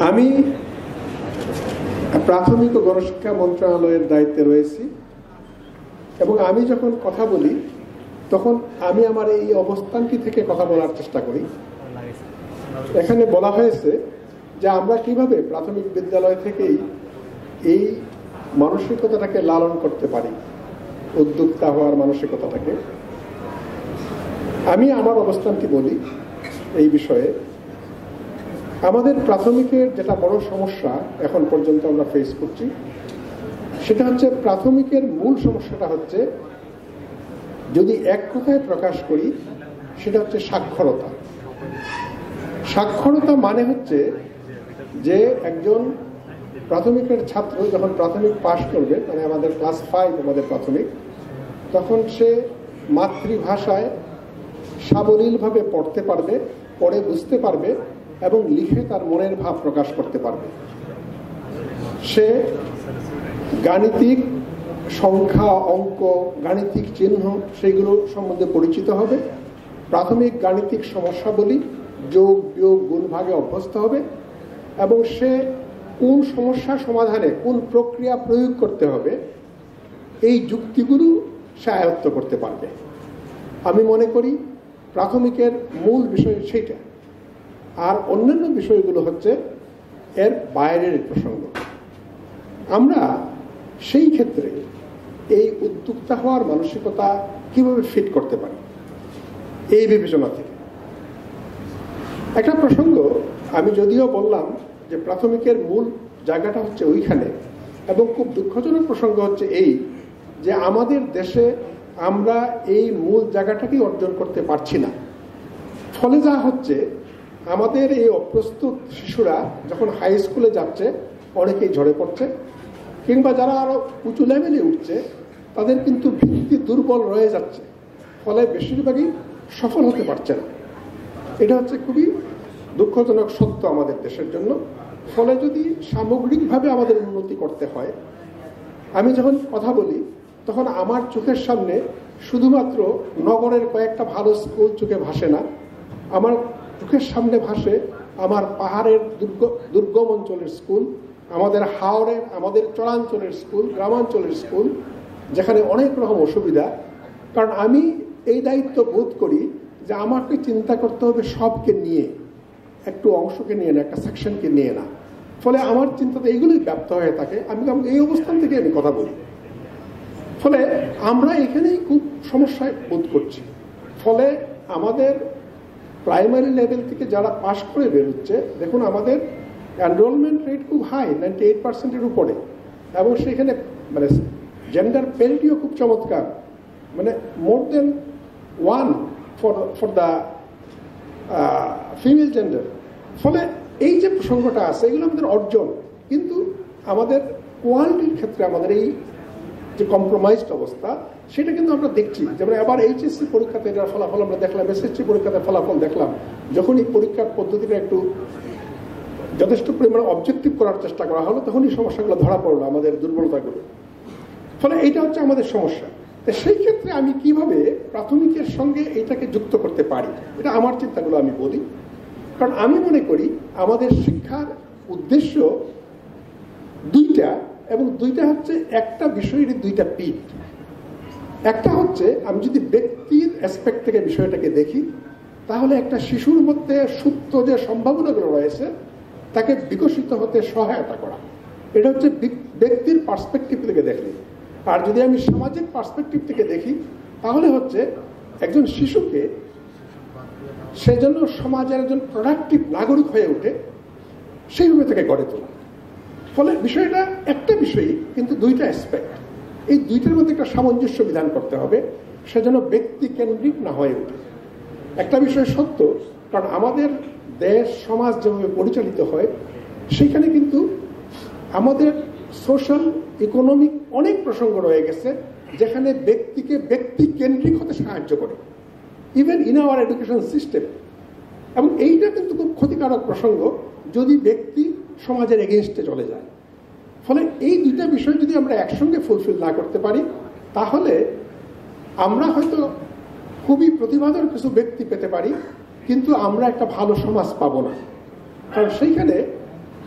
আমি প্রাথমিক ও গণশিক্ষা মন্ত্রণালয়ের দায়িত্বে রয়েছি এবং আমি যখন কথা বলি তখন আমি আমার এই অবস্থানটি থেকে কথা বলার চেষ্টা করি। এখানে বলা হয়েছে যে আমরা কিভাবে প্রাথমিক বিদ্যালয় থেকেই এই মানসিকতাটাকে লালন করতে পারি, উদ্যোক্তা হওয়ার মানসিকতাটাকে। আমি আমার অবস্থানটি বলি এই বিষয়ে। আমাদের প্রাথমিকের যেটা বড় সমস্যা এখন পর্যন্ত আমরা ফেস করছি সেটা হচ্ছে, প্রাথমিকের মূল সমস্যাটা হচ্ছে, যদি এক কথায় প্রকাশ করি, সেটা হচ্ছে সাক্ষরতা। সাক্ষরতা মানে হচ্ছে যে একজন প্রাথমিকের ছাত্র যখন প্রাথমিক পাশ করবে, মানে আমাদের ক্লাস 5 আমাদের প্রাথমিক, তখন সে মাতৃভাষায় সাবলীলভাবে পড়তে পারবে, পড়ে বুঝতে পারবে এবং লিখে তার মনের ভাব প্রকাশ করতে পারবে। সে গাণিতিক সংখ্যা, অঙ্ক, গাণিতিক চিহ্ন সেগুলো সম্বন্ধে পরিচিত হবে। প্রাথমিক গাণিতিক সমস্যাবলী, যোগ বিয়োগ গুণ ভাগে অভ্যস্ত হবে এবং সে কোন সমস্যা সমাধানে কোন প্রক্রিয়া প্রয়োগ করতে হবে এই যুক্তিগুলো সে আয়ত্ত করতে পারবে। আমি মনে করি প্রাথমিকের মূল বিষয় সেইটা, আর অন্যান্য বিষয়গুলো হচ্ছে এর বাইরের প্রসঙ্গ। আমরা সেই ক্ষেত্রে এই উদ্যোক্তা হওয়ার মানসিকতা কিভাবে ফিট করতে পারি এই বিবেচনা থেকে একটা প্রসঙ্গ আমি যদিও বললাম যে প্রাথমিকের মূল জায়গাটা হচ্ছে ওইখানে, এবং খুব দুঃখজনক প্রসঙ্গ হচ্ছে এই যে আমাদের দেশে আমরা এই মূল জায়গাটাকেই অর্জন করতে পারছি না। ফলে যা হচ্ছে, আমাদের এই অপ্রস্তুত শিশুরা যখন হাই স্কুলে যাচ্ছে অনেকেই ঝরে পড়ছে, কিংবা যারা আরো উঁচু লেভেলে উঠছে তাদের কিন্তু ভিত্তি দুর্বল রয়ে যাচ্ছে, ফলে বেশিরভাগই সফল হতে পারছে না। এটা হচ্ছে খুবই দুঃখজনক সত্য আমাদের দেশের জন্য। ফলে যদি সামগ্রিকভাবে আমাদের উন্নতি করতে হয়, আমি যখন কথা বলি তখন আমার চোখের সামনে শুধুমাত্র নগরের কয়েকটা ভালো স্কুল চোখে ভাসে না, আমার চোখের সামনে ভাসে আমার পাহাড়ের দুর্গম অঞ্চলের স্কুল, আমাদের হাওড়ের, আমাদের চরাঞ্চলের স্কুল, গ্রামাঞ্চলের স্কুল, যেখানে অনেক রকম অসুবিধা। কারণ আমি এই দায়িত্ব বোধ করি যে আমাকে চিন্তা করতে হবে সবকে নিয়ে, একটু অংশকে নিয়ে না, একটা সেকশনকে নিয়ে না। ফলে আমার চিন্তাতে এইগুলোই ব্যাপ্ত হয়ে থাকে। আমি এই অবস্থান থেকে আমি কথা বলি। ফলে আমরা এখানেই খুব সমস্যায় বোধ করছি। ফলে আমাদের প্রাইমারি লেভেল থেকে যারা পাশ করে বেরোচ্ছে, দেখুন আমাদের এনরোলমেন্ট রেট খুব হাই, 98%-এর উপরে, এবং সেখানে মানে জেন্ডার পেরিটিও খুব চমৎকার, মানে মোর দেন 1 ফর দ্য ফিমেল জেন্ডার। ফলে এই যে প্রসঙ্গটা আছে এগুলো আমাদের অর্জন, কিন্তু আমাদের কোয়ালিটির ক্ষেত্রে আমাদের এই যে কম্প্রোমাইজড অবস্থা সেটা কিন্তু আমরা দেখছি। যেমন আবার এইচএসসি পরীক্ষাতে এটার ফলাফল আমরা দেখলাম, এসএসসি পরীক্ষাতে ফলাফল দেখলাম। যখন এই পরীক্ষার পদ্ধতিটা একটু যথেষ্ট পরিমাণে অবজেক্টিভ করার চেষ্টা করা হলো, তখন এই সমস্যাগুলো ধরা পড়লো, আমাদের দুর্বলতাগুলো। ফলে এইটা হচ্ছে আমাদের সমস্যা। সেই ক্ষেত্রে আমি কিভাবে প্রাথমিকের সঙ্গে এইটাকে যুক্ত করতে পারি, এটা আমার চিন্তাগুলো আমি বলি। কারণ আমি মনে করি আমাদের শিক্ষার উদ্দেশ্য দুইটা, এবং দুইটা হচ্ছে একটা বিষয়ের দুইটা পিঠ। একটা হচ্ছে আমি যদি ব্যক্তির অ্যাসপেক্ট থেকে বিষয়টাকে দেখি, তাহলে একটা শিশুর মধ্যে সুপ্ত যে সম্ভাবনাগুলো রয়েছে তাকে বিকশিত হতে সহায়তা করা, এটা হচ্ছে ব্যক্তির পার্সপেক্টিভ থেকে দেখলে। আর যদি আমি সামাজিক পার্সপেক্টিভ থেকে দেখি, তাহলে হচ্ছে একজন শিশুকে সেজন্য সমাজের একজন প্রোডাক্টিভ নাগরিক হয়ে ওঠে, সেইভাবে তাকে গড়ে তোলা। ফলে বিষয়টা একটা বিষয়ই, কিন্তু দুইটা অ্যাসপেক্ট। এই দুইটার মধ্যে একটা সামঞ্জস্য বিধান করতে হবে, সেজন্য ব্যক্তি কেন্দ্রিক না হয়ে ওঠে। একটা বিষয় সত্য, কারণ আমাদের দেশ সমাজ যেভাবে পরিচালিত হয় সেখানে কিন্তু আমাদের সোশ্যাল ইকোনমিক অনেক প্রসঙ্গ রয়ে গেছে যেখানে ব্যক্তিকে ব্যক্তি কেন্দ্রিক হতে সাহায্য করে, even in our education system. এবং এইটা কিন্তু খুব ক্ষতিকারক প্রসঙ্গ যদি ব্যক্তি সমাজের এগেইনস্টে চলে যায়। ফলে এই দুইটা বিষয় যদি আমরা একসঙ্গে ফুলফিল না করতে পারি, তাহলে আমরা হয়তো খুবই প্রতিভাধর কিছু ব্যক্তি পেতে পারি, কিন্তু আমরা একটা ভালো সমাজ পাবো না। কারণ সেইখানে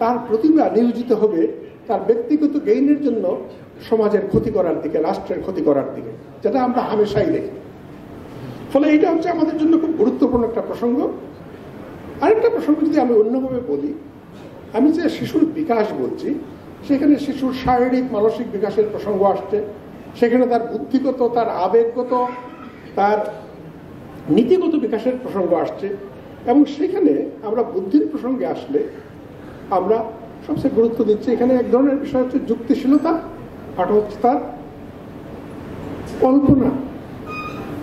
তার প্রতিভা নিয়োজিত হবে তার ব্যক্তিগত গেইনের জন্য সমাজের ক্ষতি করার দিকে, রাষ্ট্রের ক্ষতি করার দিকে, যেটা আমরা হামেশাই দেখি। ফলে এটা হচ্ছে আমাদের জন্য খুব গুরুত্বপূর্ণ একটা প্রসঙ্গ। আরেকটা প্রসঙ্গ যদি আমি অন্যভাবে বলি, আমি যে শিশুর বিকাশ বলছি, সেখানে শিশুর শারীরিক মানসিক বিকাশের প্রসঙ্গ আসছে, সেখানে তার বুদ্ধিগত, তার আবেগগত, তার নীতিগত বিকাশের প্রসঙ্গ আসছে, এবং সেখানে আমরা বুদ্ধির প্রসঙ্গে আসলে আমরা সবচেয়ে গুরুত্ব দিচ্ছি এখানে এক ধরনের বিষয় হচ্ছে যুক্তিশীলতা, আর হচ্ছে তার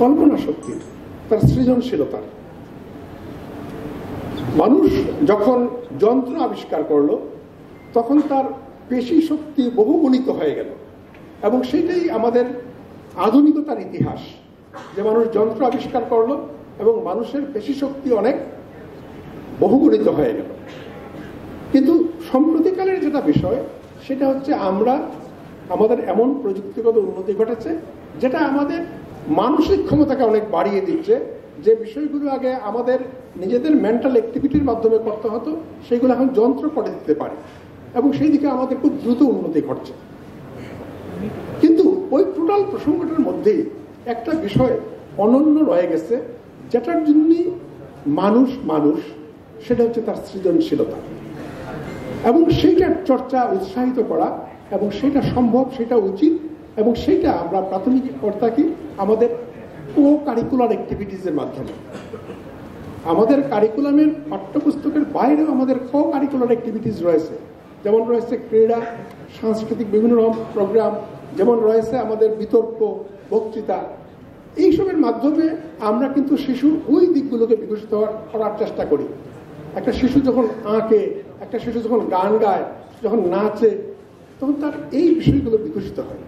কল্পনা শক্তি, তার সৃজনশীলতা। মানুষ যখন যন্ত্র আবিষ্কার করলো তখন তার পেশি শক্তি বহুগুণিত হয়ে গেল, এবং সেটাই আমাদের আধুনিকতার ইতিহাস, যে মানুষ যন্ত্র আবিষ্কার করলো এবং মানুষের পেশি শক্তি অনেক বহুগুণিত হয়ে গেল। কিন্তু সম্প্রতিকালের যেটা বিষয়, সেটা হচ্ছে আমাদের এমন প্রযুক্তিগত উন্নতি ঘটেছে যেটা আমাদের মানসিক ক্ষমতাকে অনেক বাড়িয়ে দিচ্ছে। যে বিষয়গুলো আগে আমাদের নিজেদের মেন্টাল অ্যাক্টিভিটির মাধ্যমে করতে হতো, সেগুলো এখন যন্ত্র করে দিতে পারে, এবং সেই দিকে আমাদের খুব দ্রুত উন্নতি ঘটছে। কিন্তু ওই টোটাল প্রসঙ্গটার মধ্যেই একটা বিষয় অনন্য রয়ে গেছে, যেটার জন্যই মানুষ, সেটা হচ্ছে তার সৃজনশীলতা, এবং সেইটার চর্চা উৎসাহিত করা, এবং সেটা সম্ভব, সেটা উচিত, এবং সেইটা আমরা প্রাথমিক করে থাকি আমাদের কারিকুলার অ্যাক্টিভিটিসের মাধ্যমে। আমাদের কারিকুলামের পাঠ্যপুস্তকের বাইরেও আমাদের কারিকুলার অ্যাক্টিভিটিস রয়েছে, যেমন রয়েছে ক্রীড়া, সাংস্কৃতিক বিভিন্ন রকম প্রোগ্রাম, যেমন রয়েছে আমাদের বিতর্ক, বক্তৃতা। এইসবের মাধ্যমে আমরা কিন্তু শিশুর ওই দিকগুলোকে বিকশিত করার চেষ্টা করি। একটা শিশু যখন আঁকে, একটা শিশু যখন গান গায়, যখন নাচে, তখন তার এই বিষয়গুলো বিকশিত হয়।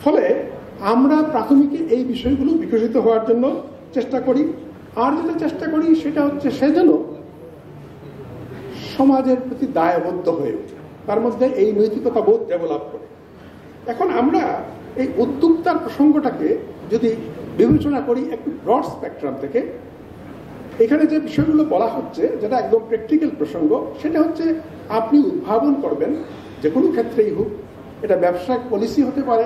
ফলে আমরা প্রাথমিকে এই বিষয়গুলো বিকশিত হওয়ার জন্য চেষ্টা করি। আর যেটা চেষ্টা করি সেটা হচ্ছে সে যেন সমাজের প্রতি দায়বদ্ধ হয়ে ওঠে, তার মধ্যে এই নৈতিকতা বোধ ডেভেলপ করে। এখন আমরা এই উদ্যোক্তার প্রসঙ্গটাকে যদি বিবেচনা করি একটু ব্রড স্পেকট্রাম থেকে, এখানে যে বিষয়গুলো বলা হচ্ছে, যেটা একদম প্র্যাকটিক্যাল প্রসঙ্গ, সেটা হচ্ছে আপনি উদ্ভাবন করবেন যে কোনো ক্ষেত্রেই হোক। এটা ব্যবসায়িক পলিসি হতে পারে,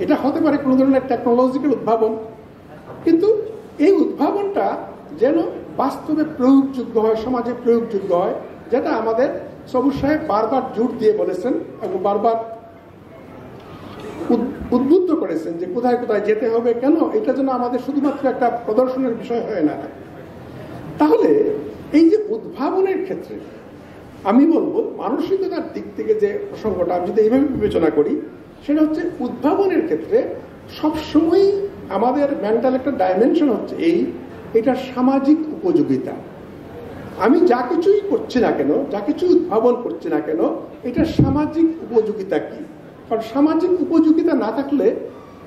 এটা হতে পারে কোনো ধরনের টেকনোলজিক্যাল উদ্ভাবন, কিন্তু এই উদ্ভাবনটা যেন বাস্তবে প্রয়োগযোগ্য হয়, সমাজে প্রয়োগযোগ্য হয়, যেটা আমাদের সবুজ সাহেব বারবার জোর দিয়ে বলেছেন এবং বারবার উদ্বুদ্ধ করেছেন যে কোথায় কোথায় যেতে হবে, কেন এটা যেন আমাদের শুধুমাত্র একটা প্রদর্শনের বিষয় হয়ে না থাকে। তাহলে এই যে উদ্ভাবনের ক্ষেত্রে আমি বলবো মানসিকতার দিক থেকে যে প্রসঙ্গটা আমি যদি এইভাবে বিবেচনা করি, সেটা হচ্ছে উদ্ভাবনের ক্ষেত্রে সবসময় আমাদের মেন্টাল একটা ডাইমেনশন হচ্ছে এটা সামাজিক উপযোগিতা। আমি যা কিছুই করছি না কেন, যা কিছু উদ্ভাবন করছি না কেন, এটা সামাজিক উপযোগিতা কি? কারণ সামাজিক উপযোগিতা না থাকলে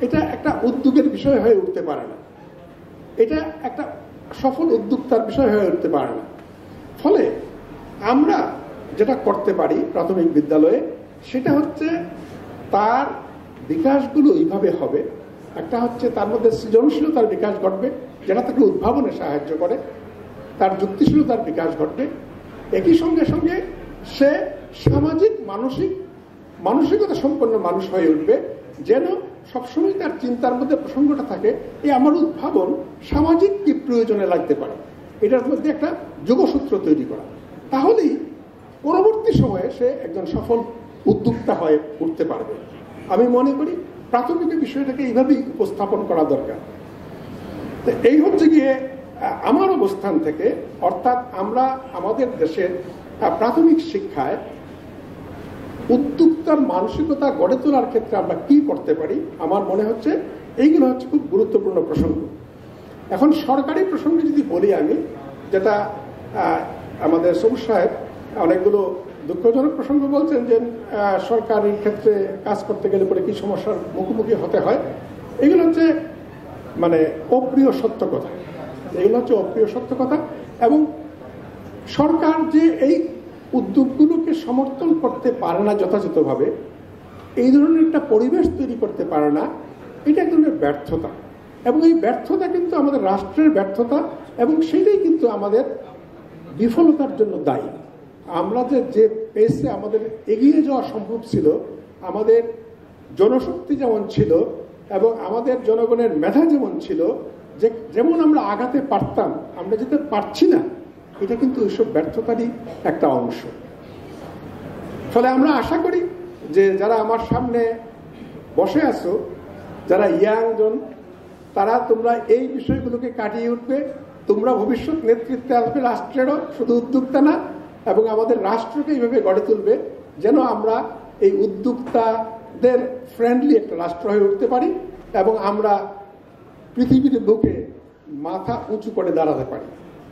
এটা একটা উদ্যোগের বিষয় হয়ে উঠতে পারে না, এটা একটা সফল উদ্যোক্তার বিষয় হয়ে উঠতে পারে না। ফলে আমরা যেটা করতে পারি প্রাথমিক বিদ্যালয়ে, সেটা হচ্ছে তার বিকাশগুলো এইভাবে হবে। একটা হচ্ছে তার মধ্যে সৃজনশীলতার বিকাশ ঘটবে, যেটা তাকে উদ্ভাবনে সাহায্য করে, তার যুক্তিশীলতার বিকাশ ঘটবে। একই সঙ্গে সঙ্গে সে সামাজিক মানসিকতা সম্পন্ন মানুষ হয়ে উঠবে, যেন সবসময় তার চিন্তার মধ্যে প্রসঙ্গটা থাকে আমার উদ্ভাবন সামাজিক কি প্রয়োজনে লাগতে পারে, এটার মধ্যে একটা যোগসূত্র তৈরি করা। তাহলেই পরবর্তী সময়ে সে একজন সফল উদ্যোক্তা হয়ে উঠতে পারবে। আমি মনে করি প্রাথমিক বিষয়টাকে এইভাবেই উপস্থাপন করা দরকার। এই হচ্ছে গিয়ে আমার অবস্থান থেকে, অর্থাৎ আমরা আমাদের দেশের প্রাথমিক শিক্ষায় উদ্যোক্তার মানসিকতা গড়ে তোলার ক্ষেত্রে আমরা কি করতে পারি, আমার মনে হচ্ছে এইগুলো হচ্ছে খুব গুরুত্বপূর্ণ প্রসঙ্গ। এখন সরকারি প্রসঙ্গে যদি বলি আমি, যেটা আমাদের সবুজ সাহেব অনেকগুলো দুঃখজনক প্রসঙ্গ বলছেন যে সরকারি ক্ষেত্রে কাজ করতে গেলে পরে কি সমস্যার মুখোমুখি হতে হয়, এগুলো হচ্ছে মানে অপ্রিয় সত্য কথা। এগুলো হচ্ছে অপ্রিয় সত্য কথা। এবং সরকার যে এই উদ্যোগগুলোকে সমর্থন করতে পারে না যথাযথভাবে, এই ধরনের একটা পরিবেশ তৈরি করতে পারে না, এটা এক ধরনের ব্যর্থতা। এবং এই ব্যর্থতা কিন্তু আমাদের রাষ্ট্রের ব্যর্থতা, এবং সেটাই কিন্তু আমাদের বিফলতার জন্য দায়ী। আমরা যে পেসে আমাদের এগিয়ে যাওয়া সম্ভব ছিল, আমাদের জনশক্তি যেমন ছিল এবং আমাদের জনগণের মেধা যেমন ছিল, যেমন আমরা আগাতে পারতাম, আমরা যেতে পারছি না, এটা কিন্তু এইসব ব্যর্থতারই একটা অংশ। ফলে আমরা আশা করি যে যারা আমার সামনে বসে আছো, যারা ইয়াং জন, তারা তোমরা এই বিষয়গুলোকে কাটিয়ে উঠবে, তোমরা ভবিষ্যৎ নেতৃত্বে আসবে রাষ্ট্রেরও, শুধু উদ্যোক্তা না, এবং আমাদের রাষ্ট্রকে এইভাবে গড়ে তুলবে যেন আমরা এই উদ্যোক্তাদের ফ্রেন্ডলি একটা রাষ্ট্র হয়ে উঠতে পারি এবং আমরা পৃথিবীর বুকে মাথা উঁচু করে দাঁড়াতে পারি।